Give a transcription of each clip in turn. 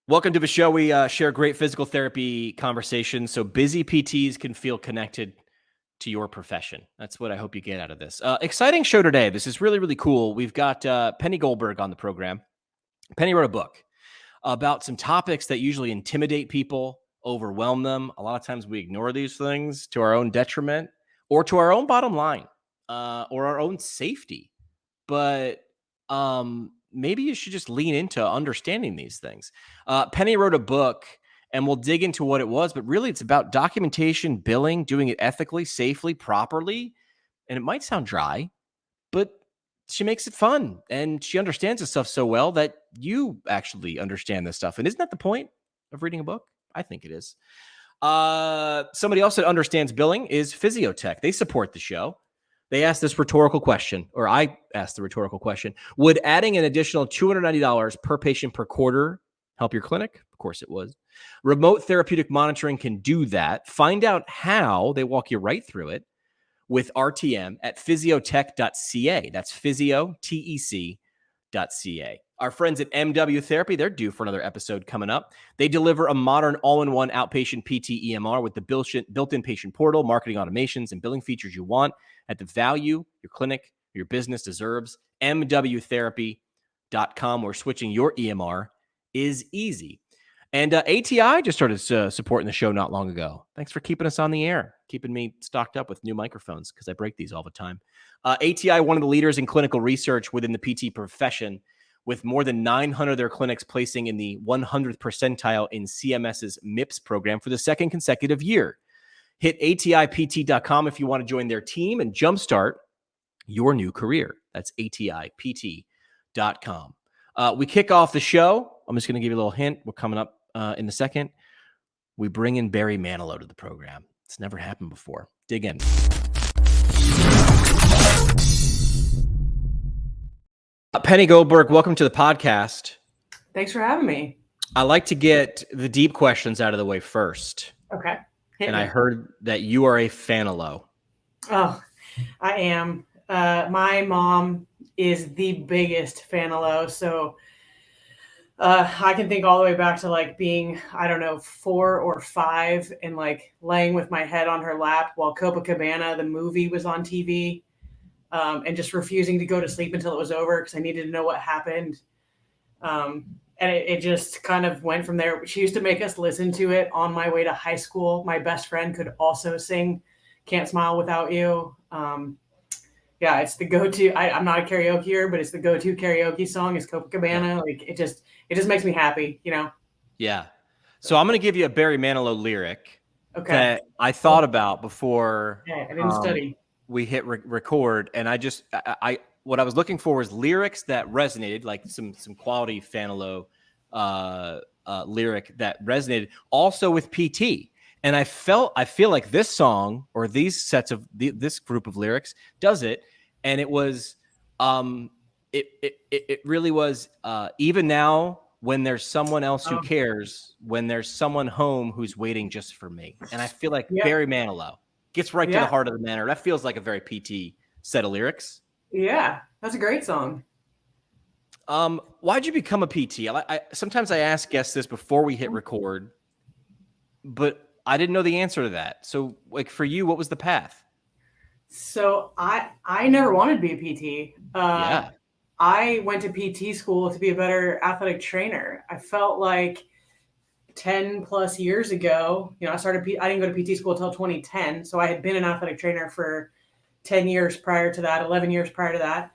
Welcome to the show. We share great physical therapy conversations so busy PTs can feel connected to your profession. That's what I hope you get out of this. Exciting show today. This is really, really cool. We've got Penny Goldberg on the program. Penny wrote a book about some topics that usually intimidate people, overwhelm them. A lot of times we ignore these things to our own detriment or to our own bottom line or our own safety. But maybe you should just lean into understanding these things. Penny wrote a book, and we'll dig into what it was, but really it's about documentation, billing, doing it ethically, safely, properly. And it might sound dry, but she makes it fun, and she understands this stuff so well that you actually understand this stuff. And isn't that the point of reading a book? I think it is. Somebody else that understands billing is Physiotech. They support the show. They asked this rhetorical question, or I asked the rhetorical question. Would adding an additional $290 per patient per quarter help your clinic? Of course it was. Remote therapeutic monitoring can do that. Find out how. They walk you right through it with RTM at physiotech.ca. That's physiotech.ca. Our friends at MW Therapy, they're due for another episode coming up. They deliver a modern all-in-one outpatient PT EMR with the built-in patient portal, marketing automations, and billing features you want at the value your clinic, your business deserves. MWtherapy.com, where switching your EMR is easy. And ATI just started supporting the show not long ago. Thanks for keeping us on the air, keeping me stocked up with new microphones because I break these all the time. ATI, one of the leaders in clinical research within the PT profession, with more than 900 of their clinics placing in the 100th percentile in CMS's MIPS program for the second consecutive year. Hit ATIPT.com if you want to join their team and jumpstart your new career. That's ATIPT.com. We kick off the show. I'm just going to give you a little hint. We're coming up in a second. We bring in Barry Manilow to the program. It's never happened before. Dig in. Penny Goldberg, welcome to the podcast. Thanks for having me. I like to get the deep questions out of the way first. Okay. I heard that you are a Fanilow. Oh, I am. My mom is the biggest Fanilow. So I can think all the way back to like being, 4 or 5 and like laying with my head on her lap while Copacabana, the movie, was on TV. And just refusing to go to sleep until it was over because I needed to know what happened. And it just kind of went from there. She used to make us listen to it on my way to high school. My best friend could also sing Can't Smile Without You. It's the go-to. I'm not a karaokeer, but it's the go-to karaoke song is Copacabana. Yeah. Like it just makes me happy, you know? Yeah. So I'm going to give you a Barry Manilow lyric that I thought about before. Yeah, I didn't study. We hit record, and what I was looking for was lyrics that resonated, like some quality Fanilow lyric that resonated also with PT. And I feel like this song or these sets of this group of lyrics does it. And it was, it really was, even now when there's someone else who cares, when there's someone home who's waiting just for me. And I feel like Barry Manilow gets right to the heart of the matter. That feels like a very PT set of lyrics. Yeah, that's a great song. Why'd you become a PT? Sometimes I ask guests this before we hit record, but I didn't know the answer to that. So, like for you, what was the path? So I never wanted to be a PT. I went to PT school to be a better athletic trainer. I felt like 10 plus years ago, I didn't go to PT school until 2010. So I had been an athletic trainer for 10 years prior to that, 11 years prior to that.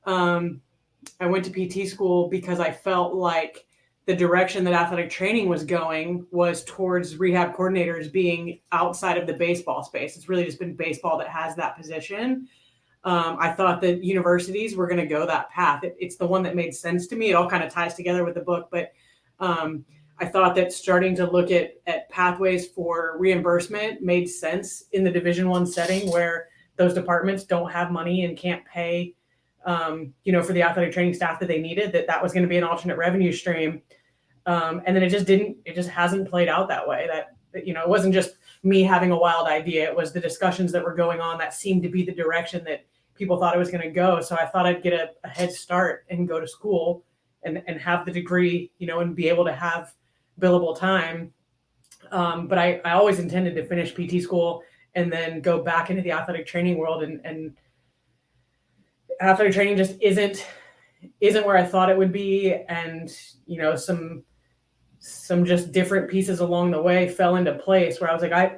I went to PT school because I felt like the direction that athletic training was going was towards rehab coordinators being outside of the baseball space. It's really just been baseball that has that position. I thought that universities were going to go that path. It's the one that made sense to me. It all kind of ties together with the book, but I thought that starting to look at pathways for reimbursement made sense in the Division I setting where those departments don't have money and can't pay, for the athletic training staff that they needed, that was going to be an alternate revenue stream. And then it just hasn't played out that way. That, it wasn't just me having a wild idea. It was the discussions that were going on that seemed to be the direction that people thought it was going to go. So I thought I'd get a head start and go to school and have the degree, and be able to have billable time. But I always intended to finish PT school and then go back into the athletic training world, and athletic training just isn't where I thought it would be. And, some just different pieces along the way fell into place where I was like, I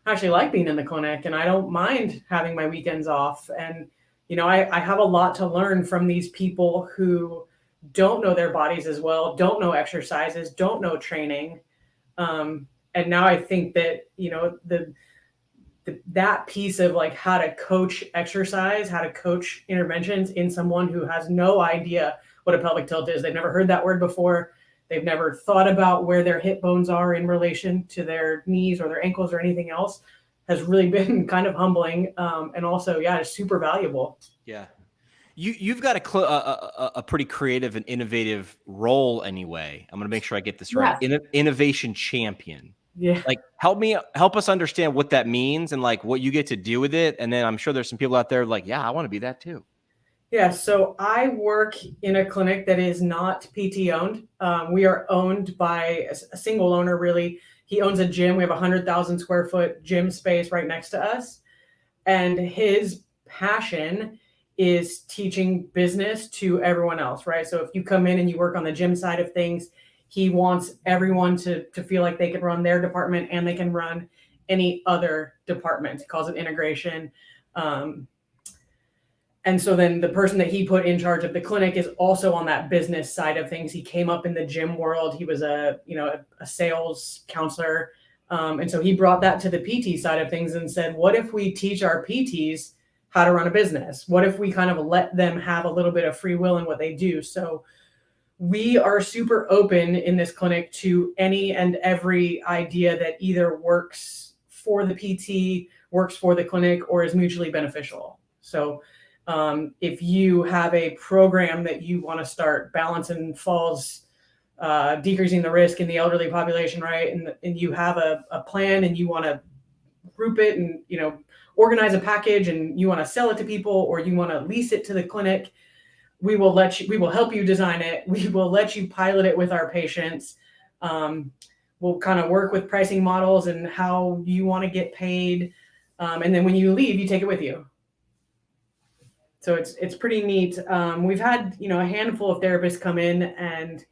actually like being in the clinic and I don't mind having my weekends off. And, I have a lot to learn from these people who don't know their bodies as well, don't know exercises, don't know training. And now I think that, that piece of like how to coach exercise, how to coach interventions in someone who has no idea what a pelvic tilt is. They've never heard that word before. They've never thought about where their hip bones are in relation to their knees or their ankles or anything else, has really been kind of humbling. And also, it's super valuable. Yeah. You've got a pretty creative and innovative role anyway. I'm going to make sure I get this right. Innovation champion. Yeah. Like help us understand what that means and like what you get to do with it. And then I'm sure there's some people out there like, yeah, I want to be that too. Yeah. So I work in a clinic that is not PT owned. We are owned by a single owner, really. He owns a gym. We have 100,000 square foot gym space right next to us. And his passion is teaching business to everyone else, right? So if you come in and you work on the gym side of things, he wants everyone to feel like they can run their department and they can run any other department. He calls it integration. And so then the person that he put in charge of the clinic is also on that business side of things. He came up in the gym world. He was a sales counselor. And so he brought that to the PT side of things and said, what if we teach our PTs how to run a business? What if we kind of let them have a little bit of free will in what they do? So we are super open in this clinic to any and every idea that either works for the PT, works for the clinic, or is mutually beneficial. So if you have a program that you want to start, balance and falls, decreasing the risk in the elderly population, right? And you have a plan and you want to group it and, organize a package and you want to sell it to people or you want to lease it to the clinic, we will help you design it. We will let you pilot it with our patients. We'll kind of work with pricing models and how you want to get paid. And then when you leave, you take it with you. So it's pretty neat. We've had, a handful of therapists come in and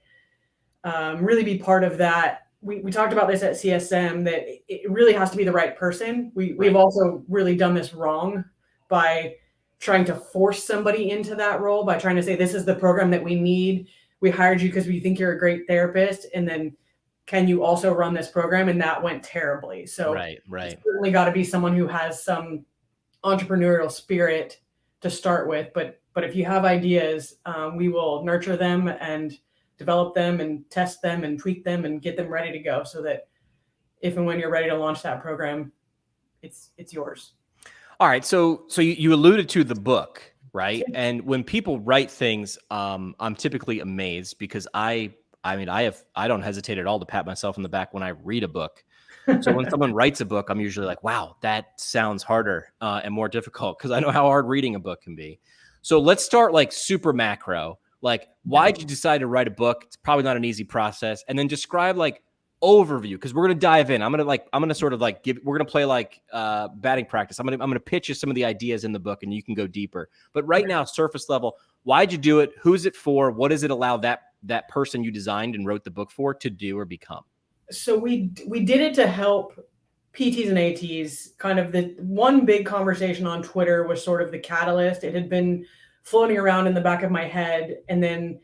really be part of that. We talked about this at CSM, that it really has to be the right person. We've also really done this wrong by trying to force somebody into that role, by trying to say, this is the program that we need. We hired you because we think you're a great therapist. And then can you also run this program? And that went terribly. So right. It's certainly got to be someone who has some entrepreneurial spirit to start with. But if you have ideas, we will nurture them and develop them and test them and tweak them and get them ready to go so that if and when you're ready to launch that program, it's yours. All right. So you alluded to the book, right? And when people write things, I'm typically amazed because I don't hesitate at all to pat myself on the back when I read a book. So when someone writes a book, I'm usually like, wow, that sounds harder and more difficult because I know how hard reading a book can be. So let's start like super macro. Like, why did you decide to write a book? It's probably not an easy process. And then describe like overview, because we're going to dive in. I'm going to sort of like we're going to play like batting practice. I'm going to pitch you some of the ideas in the book and you can go deeper. But right now, surface level, why'd you do it? Who's it for? What does it allow that person you designed and wrote the book for to do or become? So we did it to help PTs and ATs. Kind of the one big conversation on Twitter was sort of the catalyst. It had been floating around in the back of my head. And then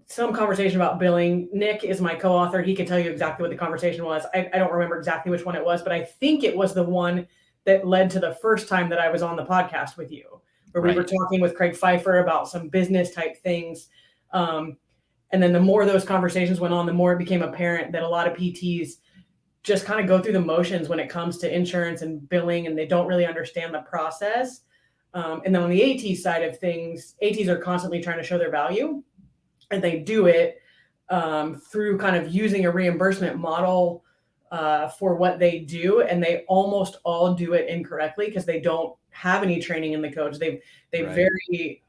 some conversation about billing. Nick is my co-author. He can tell you exactly what the conversation was. I don't remember exactly which one it was, but I think it was the one that led to the first time that I was on the podcast with you, where we were talking with Craig Pfeiffer about some business type things. And then the more those conversations went on, the more it became apparent that a lot of PTs just kind of go through the motions when it comes to insurance and billing, and they don't really understand the process. And then on the AT side of things, ATs are constantly trying to show their value, and they do it through kind of using a reimbursement model for what they do. And they almost all do it incorrectly because they don't have any training in the codes. They very,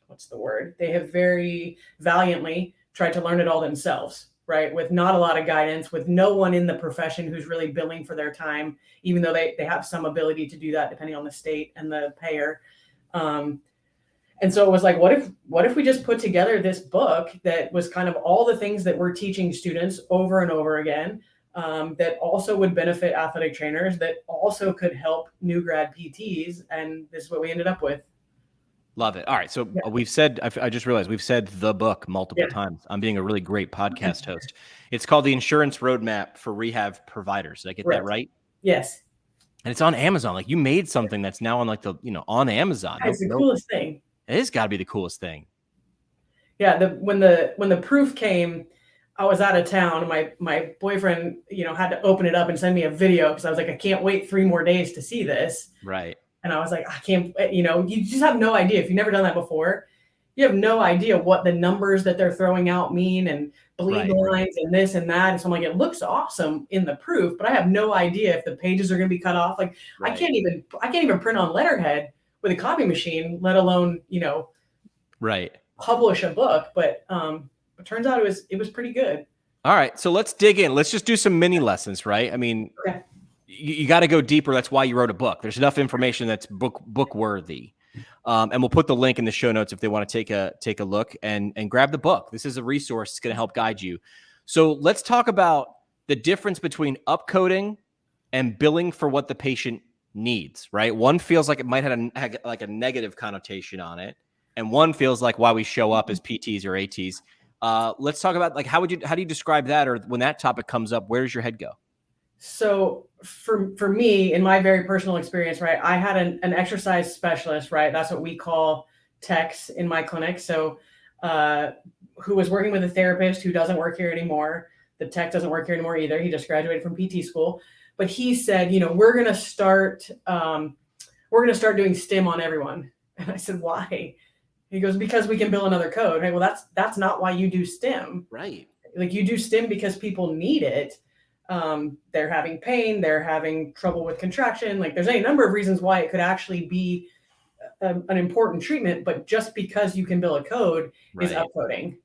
what's the word? They have very valiantly tried to learn it all themselves. right? With not a lot of guidance, with no one in the profession who's really billing for their time, even though they have some ability to do that depending on the state and the payer. And so it was like, what if we just put together this book that was kind of all the things that we're teaching students over and over again, that also would benefit athletic trainers, that also could help new grad PTs. And this is what we ended up with. Love it. All right. So we've said, I just realized we've said the book multiple times. I'm being a really great podcast host. It's called The Insurance Roadmap for Rehab Providers. Did I get that right? Yes. And it's on Amazon. Like, you made something that's now on like on Amazon. It's the coolest thing. It has got to be the coolest thing. Yeah. When the proof came, I was out of town. My boyfriend, had to open it up and send me a video because I was like, I can't wait 3 more days to see this. Right. And I was like, I can't, you just have no idea. If you've never done that before, you have no idea what the numbers that they're throwing out mean, and bleed lines and this and that. And so I'm like, it looks awesome in the proof, but I have no idea if the pages are going to be cut off. Like, I can't even print on letterhead with a copy machine, let alone, publish a book. But it turns out it was pretty good. All right. So let's dig in. Let's just do some mini lessons, right? I mean, you got to go deeper. That's why you wrote a book. There's enough information that's book worthy. And we'll put the link in the show notes if they want to take a look and grab the book. This is a resource. It's going to help guide you. So let's talk about the difference between upcoding and billing for what the patient needs, right? One feels like it might have like a negative connotation on it, and one feels like why we show up as PTs or ATs. Let's talk about, like, how do you describe that? Or when that topic comes up, where does your head go? So for me, in my very personal experience, right, I had an exercise specialist, right? That's what we call techs in my clinic. So who was working with a therapist who doesn't work here anymore. The tech doesn't work here anymore either. He just graduated from PT school. But he said, we're going to start doing stim on everyone. And I said, why? He goes, because we can bill another code. Right? Well, that's not why you do stim. Right. Like, you do stim because people need it. They're having pain, they're having trouble with contraction. Like, there's any number of reasons why it could actually be an important treatment, but just because you can bill a code is upcoding.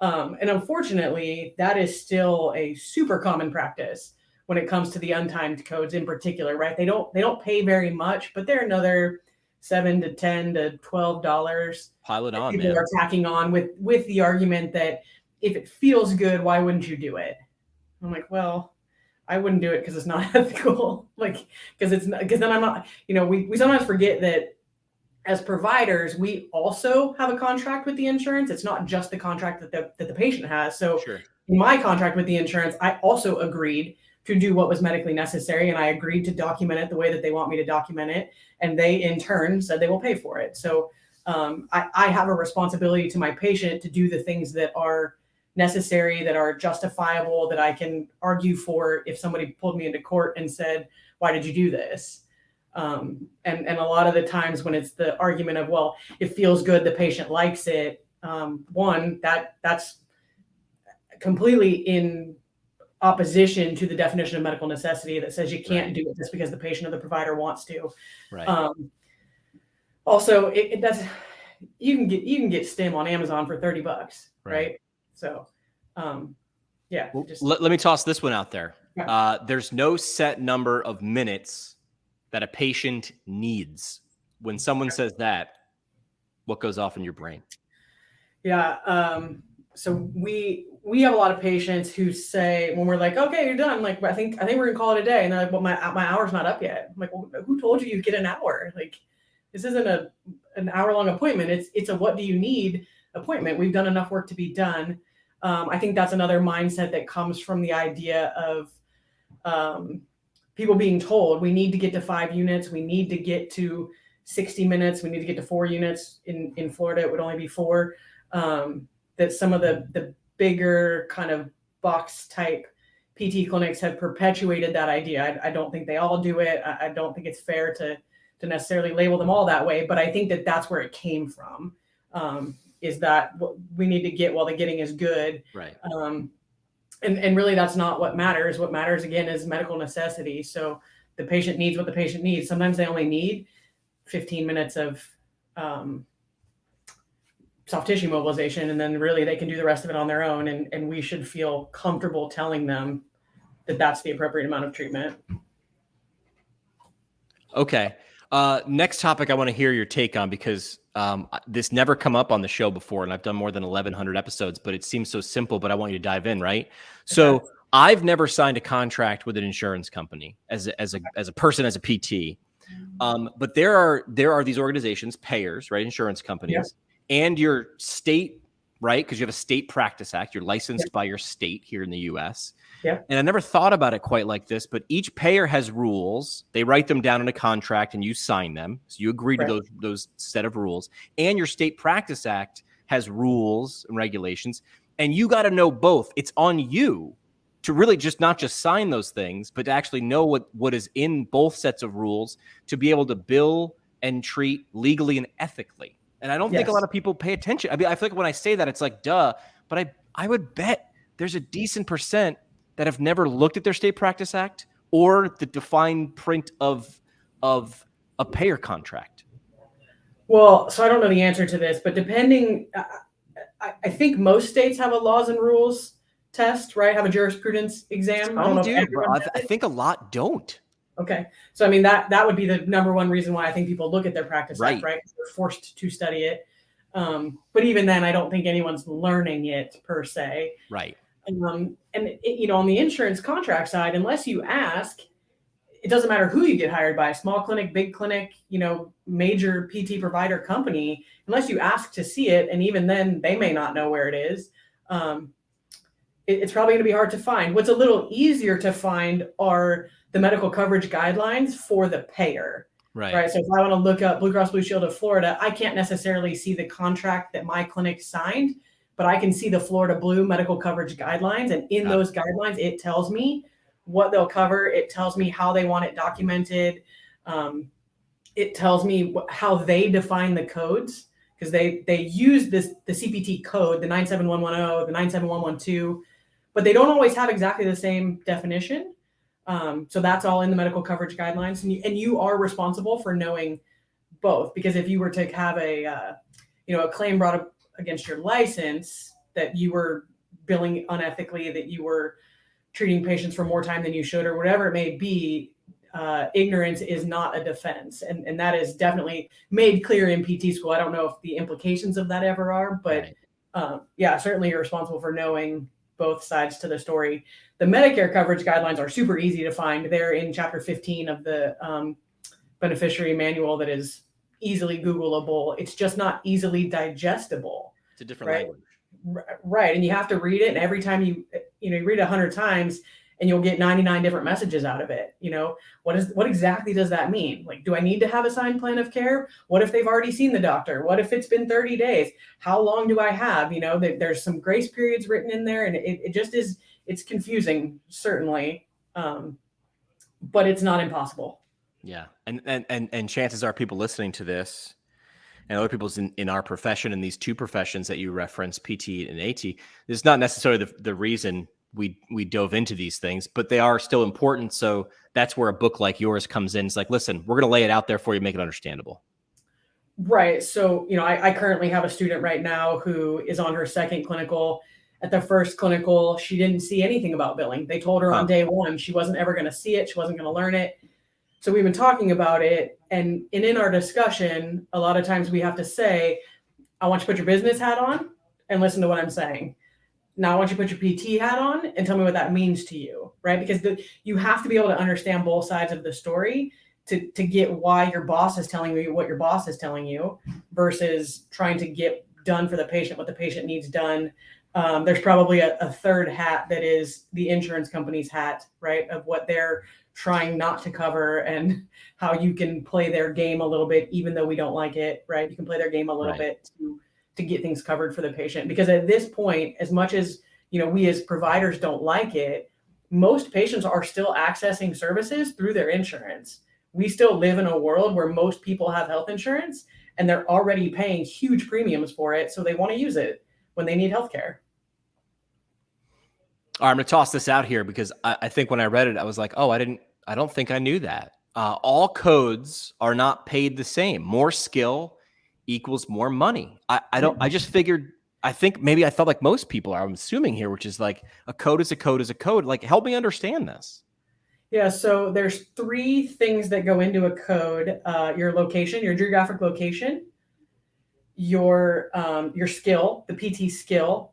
And unfortunately, that is still a super common practice when it comes to the untimed codes in particular, right? They don't pay very much, but they're another $7 to $10 to $12. Pile it on, people man. are tacking on with the argument that if it feels good, why wouldn't you do it? I'm like, well, I wouldn't do it because it's not ethical. Like, because then I'm not, we sometimes forget that as providers, we also have a contract with the insurance. It's not just the contract that the patient has. So in my contract with the insurance, I also agreed to do what was medically necessary. And I agreed to document it the way that they want me to document it. And they in turn said they will pay for it. So I have a responsibility to my patient to do the things that are necessary, that are justifiable, that I can argue for if somebody pulled me into court and said, why did you do this? And a lot of the times when it's the argument of, well, it feels good, the patient likes it. That's completely in opposition to the definition of medical necessity that says you can't do it just because the patient or the provider wants to. Right. Also, you can get stim on Amazon for $30, right? So, yeah. Well, let me toss this one out there. There's no set number of minutes that a patient needs. When someone says that, what goes off in your brain? Yeah. So we have a lot of patients who say, when we're like, okay, you're done. Like, I think we're gonna call it a day. And they're like, well, my hour's not up yet. I'm like, well, who told you get an hour? Like, this isn't an hour-long appointment. It's a what do you need appointment. We've done enough work to be done. I think that's another mindset that comes from the idea of people being told we need to get to 5 units, we need to get to 60 minutes, we need to get to 4 units. In Florida, it would only be 4. That some of the bigger kind of box type PT clinics have perpetuated that idea. I don't think they all do it. I don't think it's fair to necessarily label them all that way, but I think that that's where it came from. Is that we need to get while the getting is good. Right. And really that's not what matters. What matters, again, is medical necessity. So the patient needs what the patient needs. Sometimes they only need 15 minutes of soft tissue mobilization, and then really they can do the rest of it on their own. And we should feel comfortable telling them that that's the appropriate amount of treatment. Okay. Next topic I want to hear your take on, because this never come up on the show before, and I've done more than 1,100 episodes, but it seems so simple, but I want you to dive in, right? So Okay. I've never signed a contract with an insurance company as a person, as a PT. But there are these organizations, payers, right? Insurance companies, and your state, right? Because you have a state practice act. You're licensed by your state here in the US. Yeah. And I never thought about it quite like this, but each payer has rules. They write them down in a contract and you sign them. So you agree to those set of rules. And your state practice act has rules and regulations. And you got to know both. It's on you to really just not just sign those things, but to actually know what is in both sets of rules to be able to bill and treat legally and ethically. And I don't think a lot of people pay attention. I mean, I feel like when I say that, it's like, duh, but I would bet there's a decent percent that have never looked at their state practice act or the defined print of a payer contract. Well, so I don't know the answer to this, but depending, I think most states have a laws and rules test, right? Have a jurisprudence exam. I think a lot don't. Okay. So, I mean, that would be the number one reason why I think people look at their practice act, right? They're forced to study it. But even then, I don't think anyone's learning it per se. Right. And on the insurance contract side, unless you ask, it doesn't matter who you get hired by, small clinic, big clinic, major PT provider company, unless you ask to see it. And even then they may not know where it is. It's probably going to be hard to find. What's a little easier to find are the medical coverage guidelines for the payer. Right. So if I want to look up Blue Cross Blue Shield of Florida, I can't necessarily see the contract that my clinic signed, but I can see the Florida Blue medical coverage guidelines. And in those guidelines, it tells me what they'll cover. It tells me how they want it documented. It tells me how they define the codes, because they use the CPT code, the 97110, the 97112, but they don't always have exactly the same definition. So that's all in the medical coverage guidelines. And you are responsible for knowing both, because if you were to have a claim brought up against your license that you were billing unethically, that you were treating patients for more time than you should, or whatever it may be, ignorance is not a defense. And that is definitely made clear in PT school. I don't know if the implications of that ever are, but certainly you're responsible for knowing both sides to the story. The Medicare coverage guidelines are super easy to find. They're in chapter 15 of the beneficiary manual that is easily Googleable. It's just not easily digestible. It's a different language. Right. And you have to read it. And every time you read it 100 times and you'll get 99 different messages out of it. What exactly does that mean? Like, do I need to have a signed plan of care? What if they've already seen the doctor? What if it's been 30 days? How long do I have? There's some grace periods written in there, and it just is, it's confusing, certainly. But it's not impossible. Yeah. And chances are people listening to this and other people's in our profession, in these two professions that you reference, PT and AT, this is not necessarily the reason we dove into these things, but they are still important. So that's where a book like yours comes in. It's like, listen, we're going to lay it out there for you, make it understandable. Right. So, I currently have a student right now who is on her second clinical. At the first clinical, she didn't see anything about billing. They told her on day one, she wasn't ever going to see it. She wasn't going to learn it. So we've been talking about it. And in our discussion, a lot of times we have to say, I want you to put your business hat on and listen to what I'm saying. Now I want you to put your PT hat on and tell me what that means to you, right? Because you have to be able to understand both sides of the story to get why your boss is telling you what your boss is telling you versus trying to get done for the patient what the patient needs done. There's probably a third hat that is the insurance company's hat, right? Of what they're trying not to cover and how you can play their game a little bit, even though we don't like it, right? You can play their game a little bit to get things covered for the patient. Because at this point, as much as, we as providers don't like it, most patients are still accessing services through their insurance. We still live in a world where most people have health insurance and they're already paying huge premiums for it. So they want to use it when they need healthcare. All right, I'm going to toss this out here because I think when I read it, I was like, oh, I don't think I knew that. All codes are not paid the same. More skill equals more money. I just figured, I think maybe I thought like most people are, I'm assuming here, which is like a code is a code is a code. Like, help me understand this. Yeah, so there's 3 things that go into a code: your location, your geographic location, your skill, the PT skill,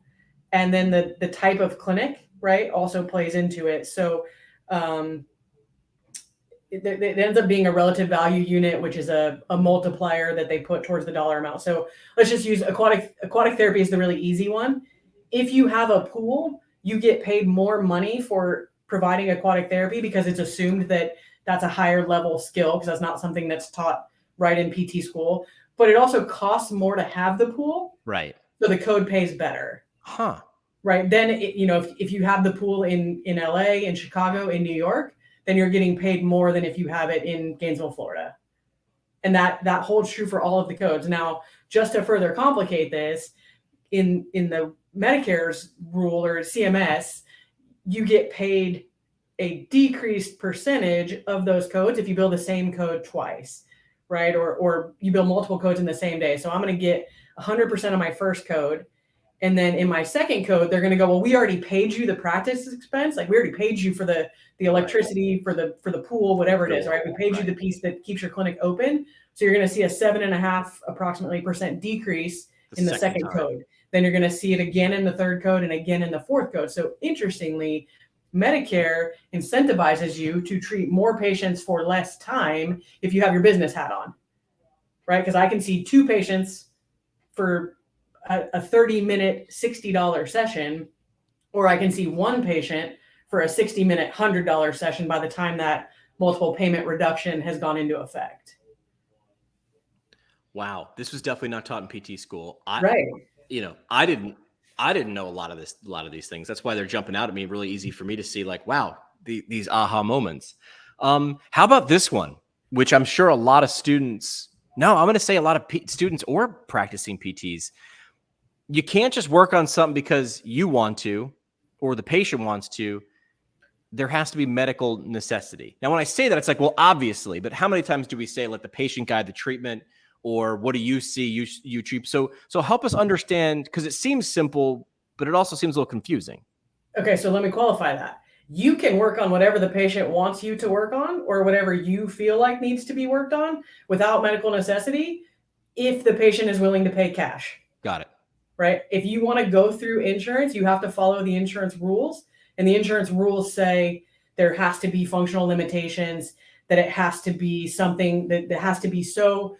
and then the type of clinic, right, also plays into it. So it ends up being a relative value unit, which is a multiplier that they put towards the dollar amount. So let's just use aquatic therapy is the really easy one. If you have a pool, you get paid more money for providing aquatic therapy because it's assumed that that's a higher level skill, because that's not something that's taught right in PT school. But it also costs more to have the pool. Right. So the code pays better. Huh. Right. Then, if you have the pool in LA, in Chicago, in New York, then you're getting paid more than if you have it in Gainesville, Florida. And that holds true for all of the codes. Now, just to further complicate this, in the Medicare's rule or CMS, you get paid a decreased percentage of those codes if you bill the same code twice, right? Or you bill multiple codes in the same day. So I'm going to get 100% of my first code. And then in my second code, they're going to go, well, we already paid you the practice expense. Like, we already paid you for the electricity, for the pool, whatever it is, right? We paid you the piece that keeps your clinic open. So you're going to see a 7.5% approximately decrease in the second code. Then you're going to see it again in the third code and again in the fourth code. So interestingly, Medicare incentivizes you to treat more patients for less time if you have your business hat on, right? Because I can see 2 patients for a 30-minute, $60 session, or I can see 1 patient for a 60-minute, $100 session by the time that multiple payment reduction has gone into effect. Wow. This was definitely not taught in PT school. Right. I didn't know a lot of these things. That's why they're jumping out at me. Really easy for me to see, like, wow, these aha moments. How about this one, which I'm sure a lot of students, no, I'm going to say a lot of students or practicing PTs, you can't just work on something because you want to, or the patient wants to. There has to be medical necessity. Now, when I say that, it's like, well, obviously, but how many times do we say, let the patient guide the treatment, or what do you see? You treat. So help us understand, because it seems simple, but it also seems a little confusing. Okay, so let me qualify that. You can work on whatever the patient wants you to work on, or whatever you feel like needs to be worked on without medical necessity, if the patient is willing to pay cash. Got it. Right? If you want to go through insurance, you have to follow the insurance rules. And the insurance rules say there has to be functional limitations, that it has to be something that has to be so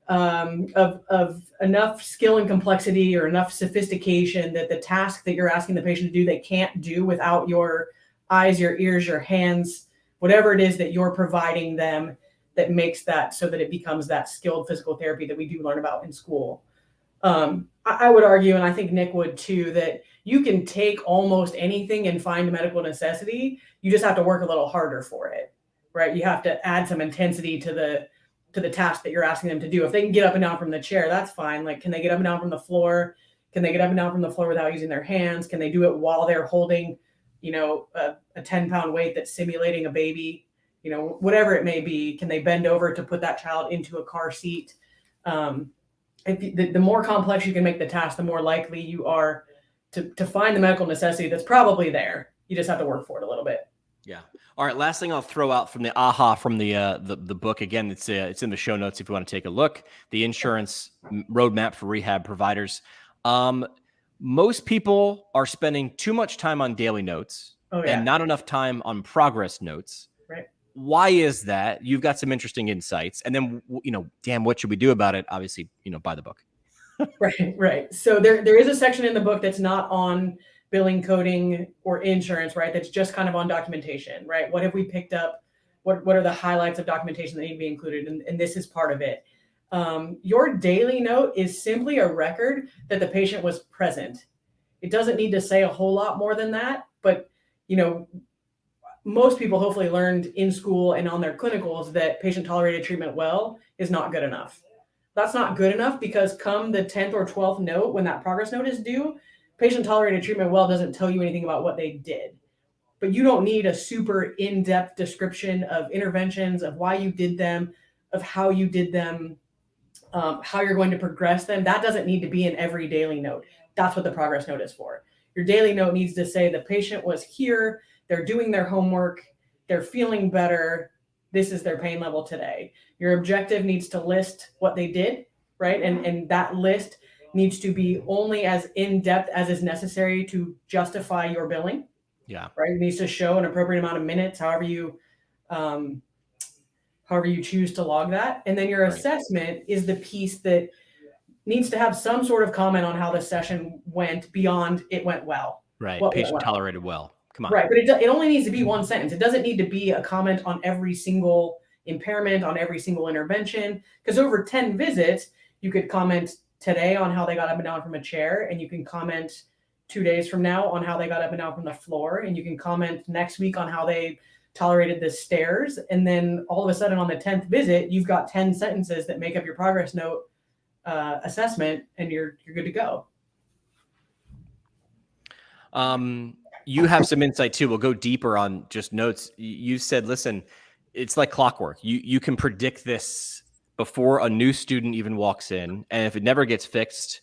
of enough skill and complexity, or enough sophistication, that the task that you're asking the patient to do, they can't do without your eyes, your ears, your hands, whatever it is that you're providing them, that makes that so that it becomes that skilled physical therapy that we do learn about in school. I would argue, and I think Nick would too, that you can take almost anything and find medical necessity. You just have to work a little harder for it, right? You have to add some intensity to the task that you're asking them to do. If they can get up and down from the chair, that's fine. Like, can they get up and down from the floor? Can they get up and down from the floor without using their hands? Can they do it while they're holding, a 10-pound weight that's simulating a baby? Whatever it may be. Can they bend over to put that child into a car seat? The more complex you can make the task, the more likely you are to find the medical necessity that's probably there. You just have to work for it a little bit. Yeah. All right. Last thing I'll throw out from the aha from the book. Again, it's in the show notes if you want to take a look. The insurance roadmap for rehab providers. Most people are spending too much time on daily notes and not enough time on progress notes. Right. Why is that? You've got some interesting insights. And then, Dan, what should we do about it? Obviously, buy the book. Right. So there is a section in the book that's not on billing, coding, or insurance, right? That's just kind of on documentation, right? What have we picked up? What are the highlights of documentation that need to be included? And this is part of it. Your daily note is simply a record that the patient was present. It doesn't need to say a whole lot more than that, but most people hopefully learned in school and on their clinicals that patient tolerated treatment well is not good enough. That's not good enough, because come the 10th or 12th note, when that progress note is due, patient tolerated treatment well doesn't tell you anything about what they did. But you don't need a super in-depth description of interventions, of why you did them, of how you did them, how you're going to progress them. That doesn't need to be in every daily note. That's what the progress note is for. Your daily note needs to say the patient was here, they're doing their homework, they're feeling better, this is their pain level today. Your objective needs to list what they did, right? And that list needs to be only as in-depth as is necessary to justify your billing. Yeah. Right. It needs to show an appropriate amount of minutes, however you choose to log that. And then your assessment is the piece that needs to have some sort of comment on how the session went beyond it went well. Right. Patient tolerated well. Come on. Right. But it only needs to be one sentence. It doesn't need to be a comment on every single impairment, on every single intervention. Because over 10 visits, you could comment today on how they got up and down from a chair, and you can comment 2 days from now on how they got up and down from the floor, and you can comment next week on how they tolerated the stairs. And then all of a sudden on the 10th visit, you've got 10 sentences that make up your progress note assessment, and you're good to go. You have some insight too. We'll go deeper on just notes. You said, listen, it's like clockwork. You can predict this before a new student even walks in. And if it never gets fixed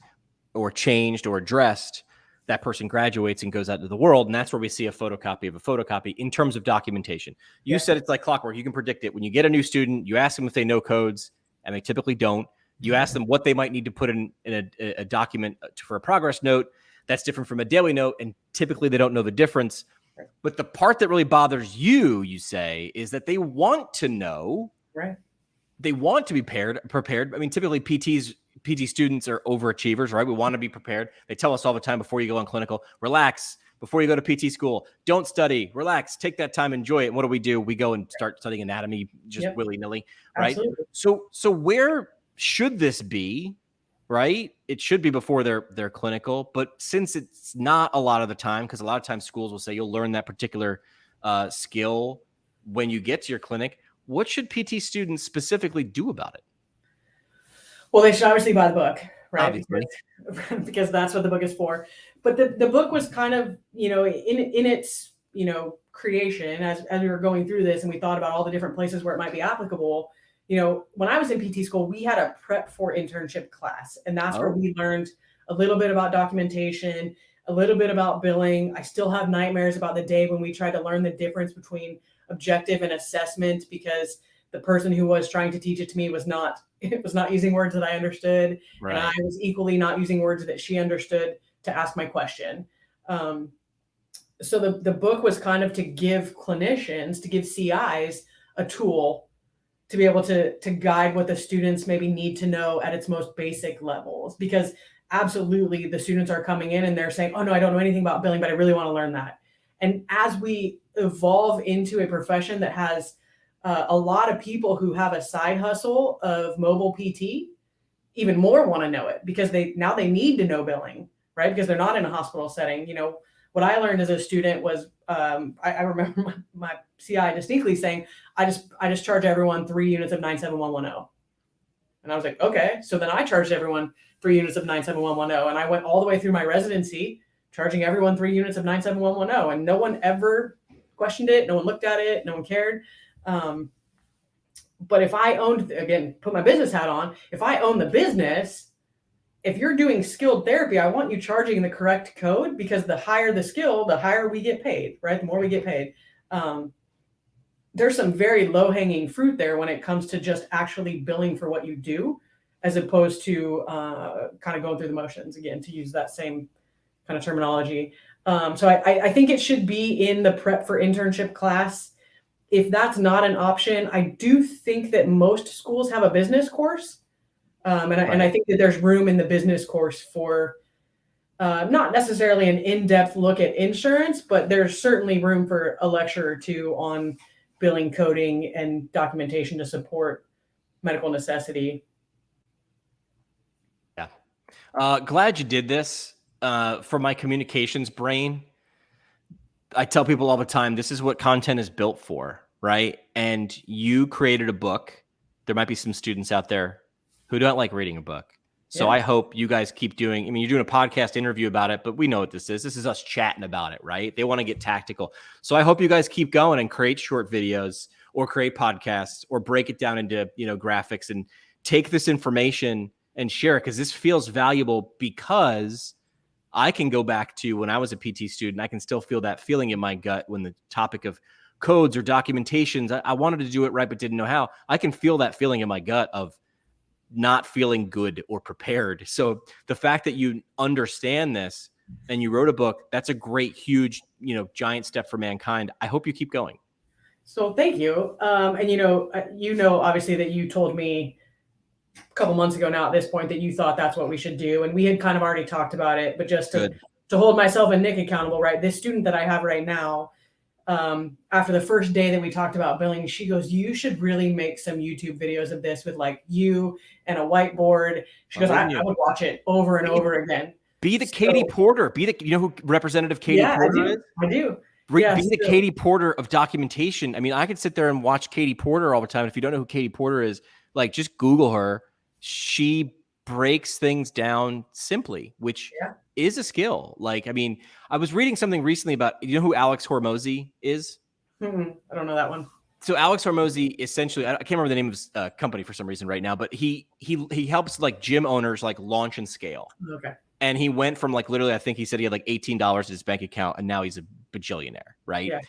or changed or addressed, that person graduates and goes out into the world. And that's where we see a photocopy of a photocopy in terms of documentation. You said it's like clockwork. You can predict it. When you get a new student, you ask them if they know codes, and they typically don't. You ask them what they might need to put in a document for a progress note. That's different from a daily note, and typically they don't know the difference. But the part that really bothers you, you say, is that they want to know. Right. They want to be prepared. I mean, typically PT students are overachievers, right? We want to be prepared. They tell us all the time before you go on clinical, relax before you go to PT school. Don't study, relax, take that time, enjoy it. And what do? We go and start studying anatomy just willy-nilly, right? Absolutely. So where should this be? Right? It should be before they're clinical, but since it's not a lot of the time, because a lot of times schools will say you'll learn that particular skill when you get to your clinic, what should PT students specifically do about it? Well, they should obviously buy the book, right? Because that's what the book is for. But the book was kind of, in its, creation as we were going through this, and we thought about all the different places where it might be applicable. When I was in PT school, we had a prep for internship class, and that's where we learned a little bit about documentation, a little bit about billing. I still have nightmares about the day when we tried to learn the difference between objective and assessment, because the person who was trying to teach it to me was not using words that I understood. Right. And I was equally not using words that she understood to ask my question. So the book was kind of to give clinicians, to give CIs a tool to be able to guide what the students maybe need to know at its most basic levels. Because absolutely the students are coming in and they're saying, oh no, I don't know anything about billing, but I really want to learn that. And as we evolve into a profession that has a lot of people who have a side hustle of mobile PT, even more want to know it, because they need to know billing, right? Because they're not in a hospital setting. What I learned as a student was, I remember my CI distinctly saying, I just charge everyone 3 units of 97110. And I was like, okay. So then I charged everyone 3 units of 97110. And I went all the way through my residency, charging everyone 3 units of 97110. And no one ever questioned it. No one looked at it. No one cared. But if I owned, again, put my business hat on, if I own the business, if you're doing skilled therapy, I want you charging the correct code, because the higher the skill, the higher we get paid, right? The more we get paid. There's some very low-hanging fruit there when it comes to just actually billing for what you do, as opposed to kind of going through the motions, again, to use that same kind of terminology. So I think it should be in the prep for internship class. If that's not an option, I do think that most schools have a business course. And I think that there's room in the business course for not necessarily an in-depth look at insurance, but there's certainly room for a lecture or two on billing, coding, and documentation to support medical necessity. Yeah. Glad you did this. For my communications brain, I tell people all the time, this is what content is built for, right? And you created a book. There might be some students out there who don't like reading a book. So I hope you guys keep doing, you're doing a podcast interview about it, but we know what this is. This is us chatting about it, right? They want to get tactical. So I hope you guys keep going and create short videos or create podcasts or break it down into, graphics and take this information and share it, because this feels valuable, because I can go back to when I was a PT student. I can still feel that feeling in my gut when the topic of codes or documentations, I wanted to do it right, but didn't know how. I can feel that feeling in my gut of not feeling good or prepared. So the fact that you understand this and you wrote a book, that's a great, huge, giant step for mankind. I hope you keep going. So thank you. And obviously that you told me a couple months ago now at this point that you thought that's what we should do. And we had kind of already talked about it, but just to hold myself and Nick accountable, right? This student that I have right now, after the first day that we talked about billing, she goes, you should really make some YouTube videos of this with like you and a whiteboard. She goes, I would watch it over and over again. Be the Katie Porter. You know who Representative Katie Porter is? I do. Be the Katie Porter of documentation. I mean, I could sit there and watch Katie Porter all the time. If you don't know who Katie Porter is, like, just Google her. She breaks things down simply, which is a skill. Like, I mean, I was reading something recently about, you know who Alex Hormozy is? I don't know that one. So Alex Hormozy, essentially, I can't remember the name of his company for some reason right now, but he helps like gym owners like launch and scale. Okay. And he went from like literally, I think he said he had like $18 in his bank account, and now he's a bajillionaire, right? Yeah.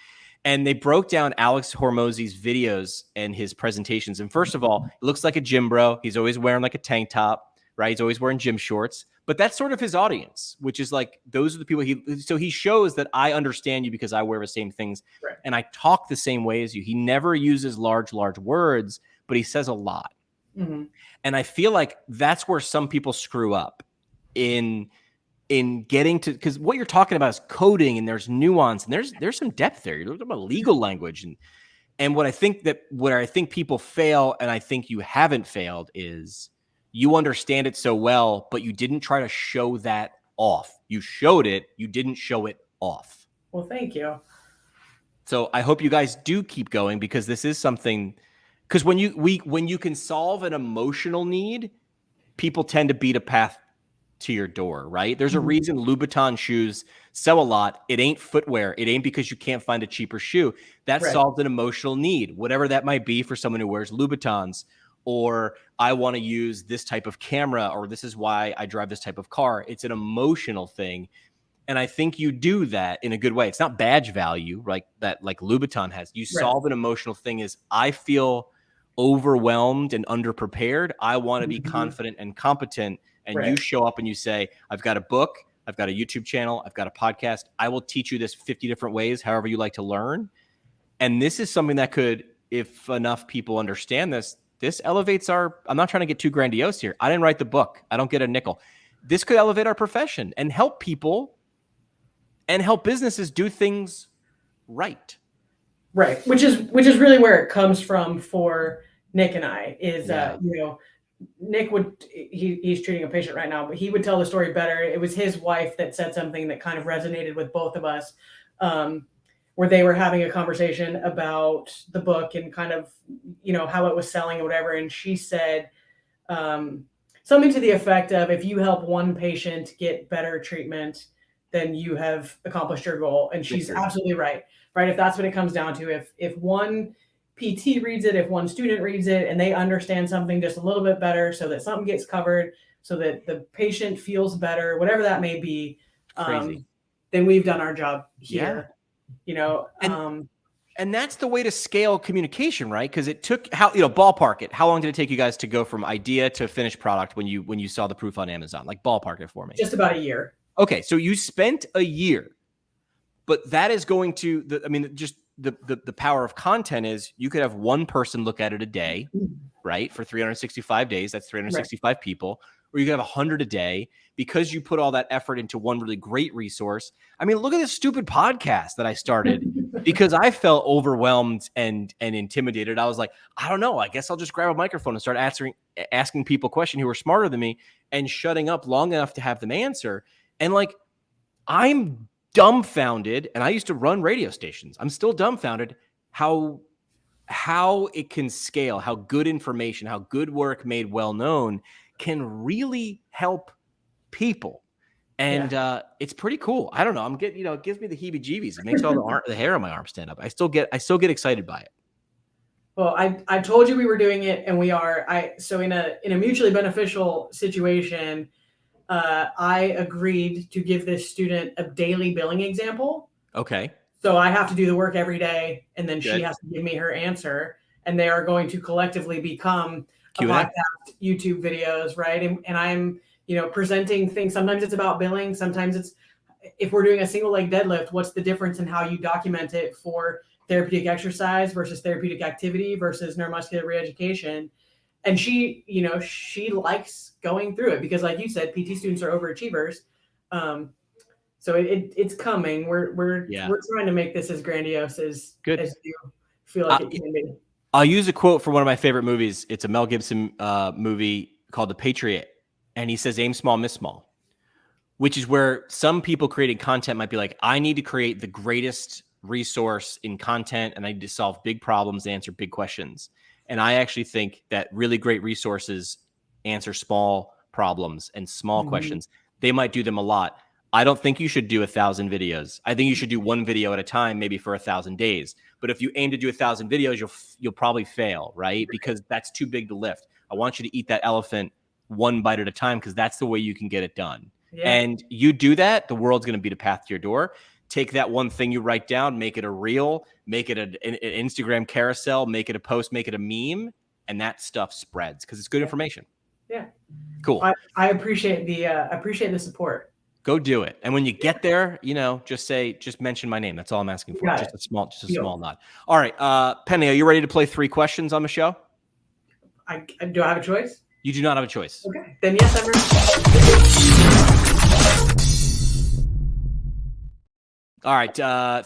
And they broke down Alex Hormozy's videos and his presentations. And first of all, it looks like a gym bro. He's always wearing like a tank top, right? He's always wearing gym shorts. But that's sort of his audience, which is like, those are the people so he shows that I understand you because I wear the same things, right, and I talk the same way as you. He never uses large words, but he says a lot. Mm-hmm. And I feel like that's where some people screw up in getting to, because what you're talking about is coding, and there's nuance, and there's some depth there. You're talking about legal language, and what I think people fail, and I think you haven't failed, is you understand it so well, but you didn't try to show that off. You showed it, you didn't show it off. Well, thank you. So I hope you guys do keep going, because this is something, because when you can solve an emotional need, people tend to beat a path to your door, right? There's a reason Louboutin shoes sell a lot. It ain't footwear. It ain't because you can't find a cheaper shoe. That solves an emotional need, whatever that might be for someone who wears Louboutins, or I want to use this type of camera, or this is why I drive this type of car. It's an emotional thing. And I think you do that in a good way. It's not badge value, right? That like Louboutin has. You solve an emotional thing. Is I feel overwhelmed and underprepared. I want to be confident and competent. And you show up and you say, I've got a book, I've got a YouTube channel, I've got a podcast. I will teach you this 50 different ways, however you like to learn. And this is something that could, if enough people understand this elevates I'm not trying to get too grandiose here. I didn't write the book. I don't get a nickel. This could elevate our profession and help people and help businesses do things right. Right. Which is really where it comes from for Nick and I is, Nick he's treating a patient right now, but he would tell the story better. It was his wife that said something that kind of resonated with both of us, where they were having a conversation about the book and kind of, how it was selling or whatever. And she said something to the effect of, if you help one patient get better treatment, then you have accomplished your goal. And she's absolutely right. Right. If that's what it comes down to, if one PT reads it, if one student reads it and they understand something just a little bit better, so that something gets covered, so that the patient feels better, whatever that may be, then we've done our job here. And that's the way to scale communication, right? Because it took ballpark it. How long did it take you guys to go from idea to finished product when you saw the proof on Amazon? Like, ballpark it for me. Just about a year. Okay, so you spent a year, but that is going to the power of content is you could have one person look at it a day, right? For 365 days, that's 365 people, or you could have 100 a day, because you put all that effort into one really great resource. I mean, look at this stupid podcast that I started because I felt overwhelmed and intimidated. I was like, I don't know. I guess I'll just grab a microphone and start asking people questions who are smarter than me and shutting up long enough to have them answer. And like, I'm dumbfounded, and I used to run radio stations. I'm still dumbfounded how it can scale, how good information, how good work made well known can really help people. And it's pretty cool. I don't know. I'm getting, it gives me the heebie-jeebies. It makes all the hair on my arm stand up. I still get excited by it. Well, I told you we were doing it, and we are. So in a mutually beneficial situation, I agreed to give this student a daily billing example. Okay. So I have to do the work every day, and then she Good. has to give me her answer, and they are going to collectively become a Q&A. podcast, YouTube videos, right? And I'm, presenting things. Sometimes it's about billing. Sometimes it's, if we're doing a single leg deadlift, what's the difference in how you document it for therapeutic exercise versus therapeutic activity versus neuromuscular reeducation? And she likes going through it because, like you said, PT students are overachievers. So it's coming. We're trying to make this as grandiose as you feel like it can be. I'll use a quote from one of my favorite movies. It's a Mel Gibson movie called The Patriot, and he says, "Aim small, miss small," which is where some people creating content might be like, "I need to create the greatest resource in content, and I need to solve big problems, answer big questions." And I actually think that really great resources answer small problems and small questions. They might do them a lot. I don't think you should do 1,000 videos. I think you should do one video at a time, maybe for 1,000 days. But if you aim to do 1,000 videos, you'll probably fail, right? Because that's too big to lift. I want you to eat that elephant one bite at a time, because that's the way you can get it done. Yeah. And you do that, the world's going to beat a path to your door. Take that one thing you write down, make it a reel, make it an Instagram carousel, make it a post, make it a meme, and that stuff spreads because it's good information. Yeah. Cool. I appreciate the support. Go do it. And when you get there, just mention my name. That's all I'm asking for. Just a small nod. All right. Penny, are you ready to play 3 questions on the show? Do I have a choice? You do not have a choice. Okay. Then yes, I'm ready. All right.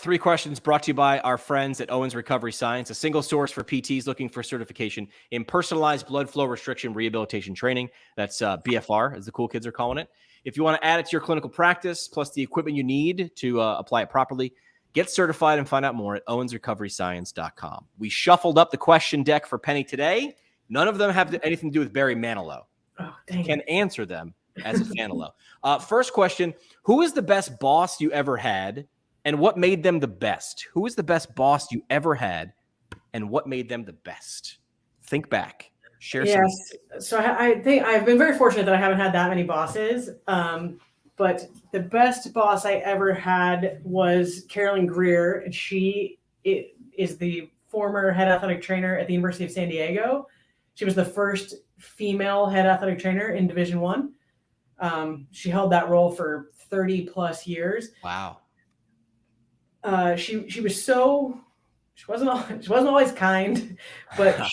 3 questions brought to you by our friends at Owens Recovery Science, a single source for PTs looking for certification in personalized blood flow restriction rehabilitation training. That's BFR, as the cool kids are calling it. If you want to add it to your clinical practice, plus the equipment you need to apply it properly, get certified and find out more at owensrecoveryscience.com. We shuffled up the question deck for Penny today. None of them have anything to do with Barry Manilow. Oh, dang. You can answer them as a Manilow. First question, who is the best boss you ever had, and what made them the best? Who is the best boss you ever had, and what made them the best? Think back. Yes. So I think I've been very fortunate that I haven't had that many bosses. But the best boss I ever had was Carolyn Greer. And she is the former head athletic trainer at the University of San Diego. She was the first female head athletic trainer in Division I. She held that role for 30 plus years. Wow. She wasn't always kind, but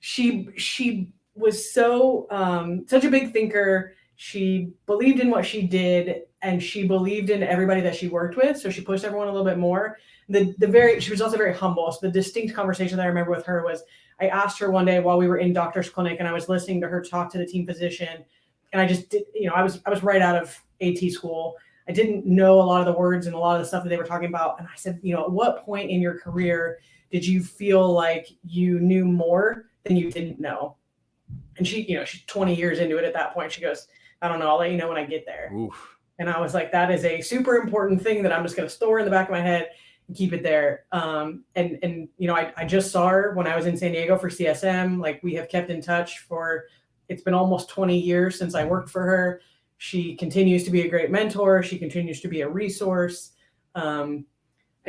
she was such a big thinker. She believed in what she did, and she believed in everybody that she worked with. So she pushed everyone a little bit more. She was also very humble. So the distinct conversation that I remember with her was, I asked her one day while we were in doctor's clinic, and I was listening to her talk to the team physician, and I just did, I was right out of AT school. I didn't know a lot of the words and a lot of the stuff that they were talking about. And I said, at what point in your career did you feel like you knew more than you didn't know? And she's 20 years into it at that point. She goes, I don't know. I'll let you know when I get there. Oof. And I was like, that is a super important thing that I'm just going to store in the back of my head and keep it there. I just saw her when I was in San Diego for CSM. Like, we have kept in touch it's been almost 20 years since I worked for her. She continues to be a great mentor. She continues to be a resource. And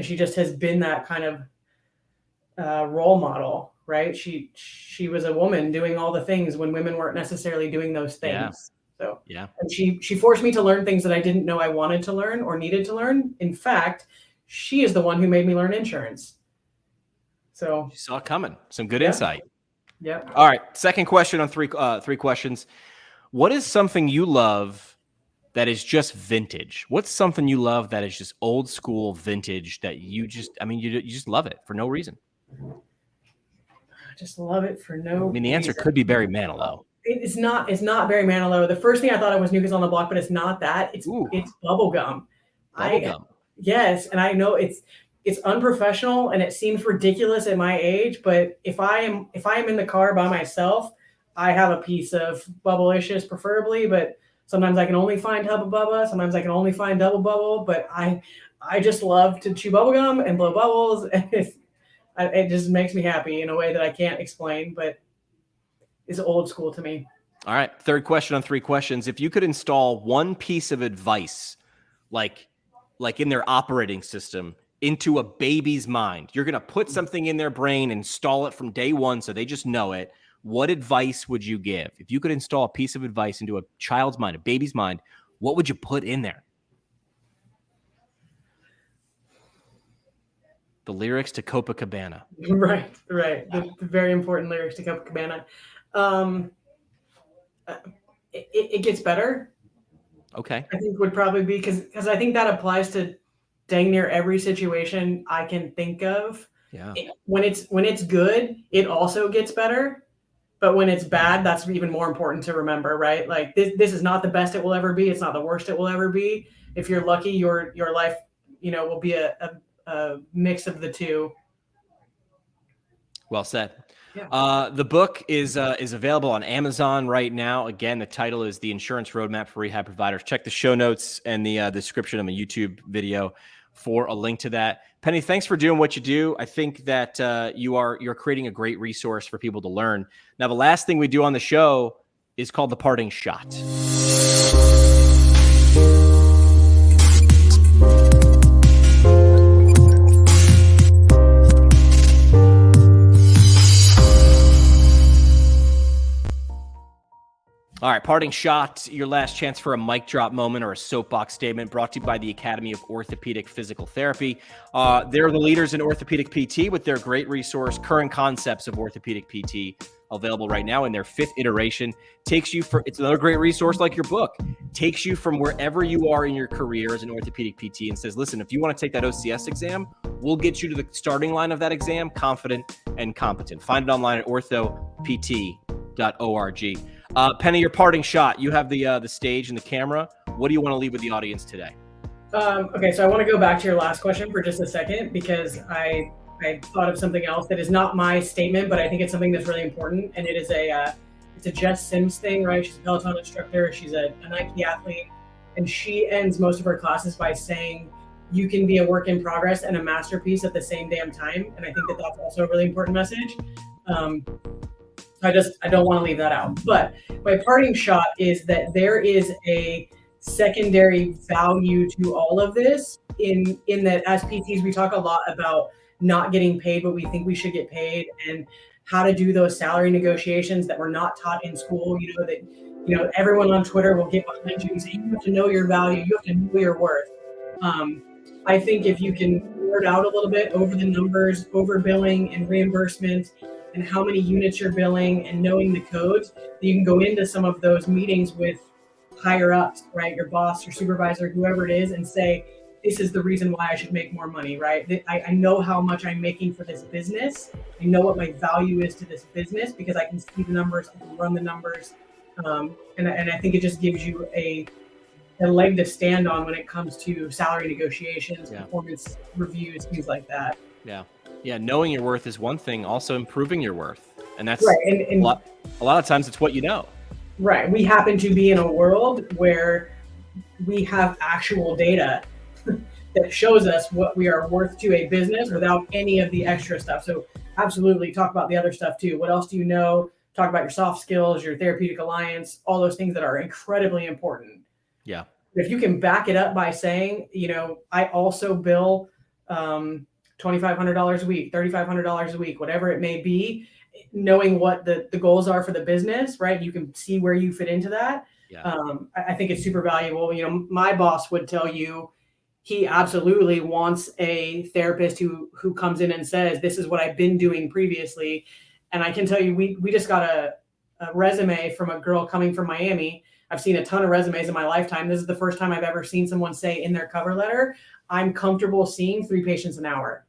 she just has been that kind of role model, right? She was a woman doing all the things when women weren't necessarily doing those things. Yeah. So yeah. And she forced me to learn things that I didn't know I wanted to learn or needed to learn. In fact, she is the one who made me learn insurance. So you saw it coming. Some good insight. Yeah. All right. Second question on 3 questions. What is something you love that is just vintage? What's something you love that is just old school vintage that you just love it for no reason? I just love it for no reason. The answer could be Barry Manilow. It's not Barry Manilow. The first thing I thought it was New Kids on the Block, but it's not that. It's bubblegum. Bubblegum. Yes. And I know it's unprofessional and it seems ridiculous at my age, but if I am in the car by myself, I have a piece of Bubblicious preferably, but sometimes I can only find Hubba Bubba. Sometimes I can only find Double Bubble, but I just love to chew bubblegum and blow bubbles. And it just makes me happy in a way that I can't explain, but it's old school to me. All right. Third question on 3 questions. If you could install one piece of advice, like in their operating system, into a baby's mind, you're going to put something in their brain, install it from day one so they just know it. What advice would you give? If you could install a piece of advice into a child's mind, a baby's mind, what would you put in there? The lyrics to Copacabana. Right. The very important lyrics to Copacabana. It gets better. Okay. I think would probably be because I think that applies to dang near every situation I can think of. Yeah. When it's good, it also gets better. But when it's bad, that's even more important to remember, right? Like this is not the best it will ever be. It's not the worst it will ever be. If you're lucky, your life, will be a mix of the two. Well said. Yeah. The book is available on Amazon right now. Again, the title is The Insurance Roadmap for Rehab Providers. Check the show notes and the description of a YouTube video for a link to that. Penny, thanks for doing what you do. I think that you're creating a great resource for people to learn. Now, the last thing we do on the show is called the parting shot. All right, parting shot, your last chance for a mic drop moment or a soapbox statement, brought to you by the Academy of Orthopedic Physical Therapy. They're the leaders in orthopedic PT with their great resource, Current Concepts of Orthopedic PT, available right now in their 5th iteration. It's another great resource like your book. Takes you from wherever you are in your career as an orthopedic PT and says, listen, if you want to take that OCS exam, we'll get you to the starting line of that exam, confident and competent. Find it online at orthopt.org. Penny, your parting shot. You have the stage and the camera. What do you want to leave with the audience today? Okay, so I want to go back to your last question for just a second because I thought of something else that is not my statement, but I think it's something that's really important, and it is it's a Jess Sims thing, right? She's a Peloton instructor. She's a Nike athlete, and she ends most of her classes by saying, "You can be a work in progress and a masterpiece at the same damn time," and I think that that's also a really important message. I don't want to leave that out. But my parting shot is that there is a secondary value to all of this in that as PTs, we talk a lot about not getting paid what we think we should get paid and how to do those salary negotiations that we're not taught in school. Everyone on Twitter will get behind you and say, you have to know your value. You have to know your worth. I think if you can word out a little bit over the numbers, over billing and reimbursement, and how many units you're billing and knowing the codes, you can go into some of those meetings with higher ups, right? Your boss, your supervisor, whoever it is, and say, this is the reason why I should make more money, right? I know how much I'm making for this business. I know what my value is to this business because I can see the numbers, I can run the numbers. And I think it just gives you a leg to stand on when it comes to salary negotiations, performance reviews, things like that. Yeah, knowing your worth is one thing, also improving your worth. And that's right. And a lot of times it's what you know. Right. We happen to be in a world where we have actual data that shows us what we are worth to a business without any of the extra stuff. So absolutely talk about the other stuff too. What else do you know? Talk about your soft skills, your therapeutic alliance, all those things that are incredibly important. Yeah. If you can back it up by saying, I also bill $2,500 a week, $3,500 a week, whatever it may be, knowing what the goals are for the business, right? You can see where you fit into that. Yeah. I think it's super valuable. My boss would tell you he absolutely wants a therapist who comes in and says, this is what I've been doing previously. And I can tell you, we just got a resume from a girl coming from Miami. I've seen a ton of resumes in my lifetime. This is the first time I've ever seen someone say in their cover letter, I'm comfortable seeing 3 patients an hour.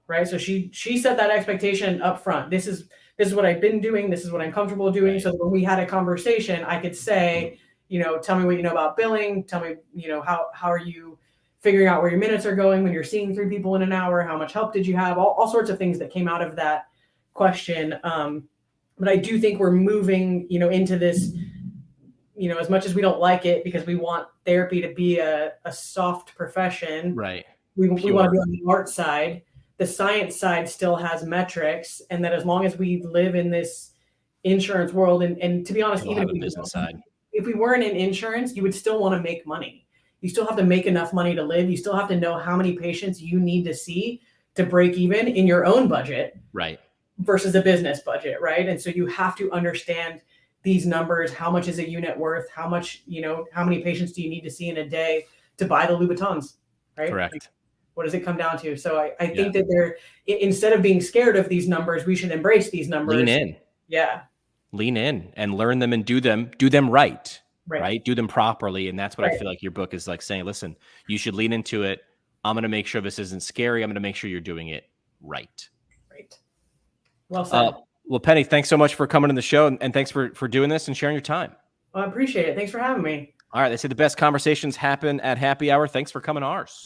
Right. So she set that expectation up front. This is what I've been doing. This is what I'm comfortable doing. Right. So that when we had a conversation, I could say, tell me what you know about billing. Tell me, how are you figuring out where your minutes are going when you're seeing 3 people in an hour? How much help did you have? All sorts of things that came out of that question. But I do think we're moving, into this, as much as we don't like it because we want therapy to be a soft profession. Right. We want to be on the art side. the science side still has metrics, and that as long as we live in this insurance world, and to be honest, even if we weren't in insurance, you would still want to make money. You still have to make enough money to live. You still have to know how many patients you need to see to break even in your own budget, right? Versus a business budget, right? And so you have to understand these numbers. How much is a unit worth? How much, how many patients do you need to see in a day to buy the Louboutins, right? Correct. Like, what does it come down to? So I think that instead of being scared of these numbers, we should embrace these numbers. Lean in. Yeah. Lean in and learn them and do them right. Do them properly. And that's what I feel like your book is like saying, listen, you should lean into it. I'm going to make sure this isn't scary. I'm going to make sure you're doing it right. Right. Well said. Well, Penny, thanks so much for coming on the show, and thanks for doing this and sharing your time. Well, I appreciate it. Thanks for having me. All right. They say the best conversations happen at happy hour. Thanks for coming to ours.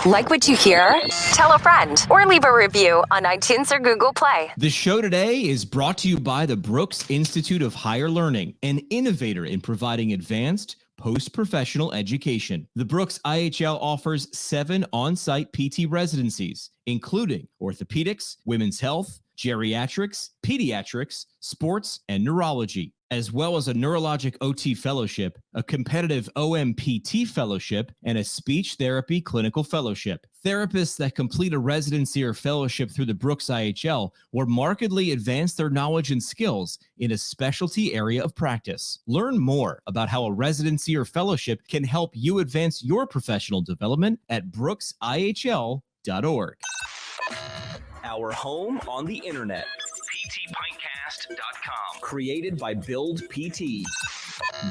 Like what you hear? Tell a friend or leave a review on iTunes or Google Play. The show today is brought to you by the Brooks Institute of Higher Learning, an innovator in providing advanced post-professional education. The Brooks IHL offers 7 on-site PT residencies, including orthopedics, women's health, geriatrics, pediatrics, sports, and neurology, as well as a neurologic OT fellowship, a competitive OMPT fellowship, and a speech therapy clinical fellowship. Therapists that complete a residency or fellowship through the Brooks IHL will markedly advance their knowledge and skills in a specialty area of practice. Learn more about how a residency or fellowship can help you advance your professional development at brooksihl.org. Our home on the internet. PTPintcast.com. Created by Build PT.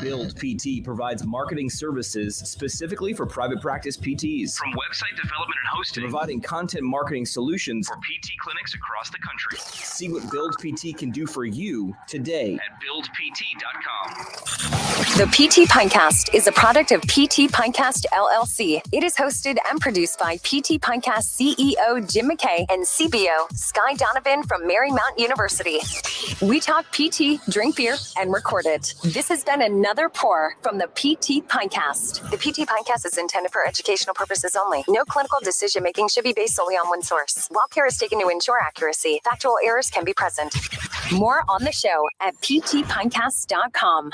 Build PT provides marketing services specifically for private practice PTs. From website development and hosting, providing content marketing solutions for PT clinics across the country. See what Build PT can do for you today at buildpt.com. The PT Pintcast is a product of PT Pintcast LLC. It is hosted and produced by PT Pintcast CEO Jim McKay and CBO Sky Donovan from Marymount University. We talk PT, drink beer, and record it. This has been another pour from the PT Pintcast. The PT Pintcast is intended for educational purposes only. No clinical decision-making should be based solely on one source. While care is taken to ensure accuracy, factual errors can be present. More on the show at ptpintcast.com.